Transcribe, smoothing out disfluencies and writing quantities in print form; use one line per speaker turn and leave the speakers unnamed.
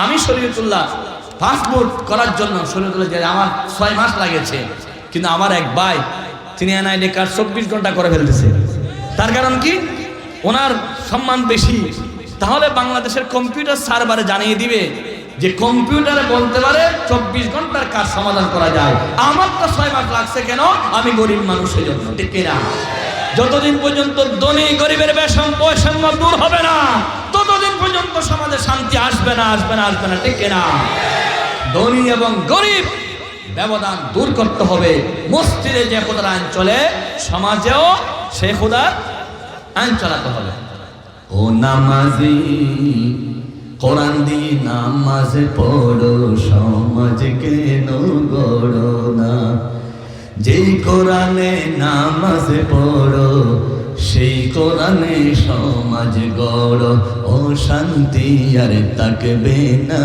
আমি শরীয়তুল্লাহ পাসপোর্ট করার জন্য শরীয়তুল্লাহ যে আমার 6 মাস লাগেছে, কিন্তু আমার এক ভাই তিনি এনআইডি কার্ড 24 ঘন্টা করে ফেলতেছে। তার কারণ কি? ওনার সম্মান বেশি। তাহলে বাংলাদেশের কম্পিউটার সার্ভারে জানিয়ে দিবে যে কম্পিউটারে বলতে পারে 24 ঘন্টার কাজ সমাধান করা যায়। আমার তো 6 মাস লাগছে কেন? আমি গরিব মানুষের জন্য, ঠিক কিনা? যতদিন পর্যন্ত ধনী গরিবের বৈষম্য দূর হবে না, ততদিন পর্যন্ত সমাজে শান্তি আসবে না, ঠিক কিনা? ধনী এবং গরিব ব্যবধান দূর করতে হবে। মসজিদে যে খোদার আইন চলে, সমাজেও সে খোদার আইন চালাতে হবে। ও নামাজি, কোরআন দিয়ে নামাজ পড়ো, সমাজ কেন গড়ো না? যেই কোরআনে নামাজ পড়ো, সেই কোরআনে সমাজ গড়ো। ও শান্তি আর থাকবে না।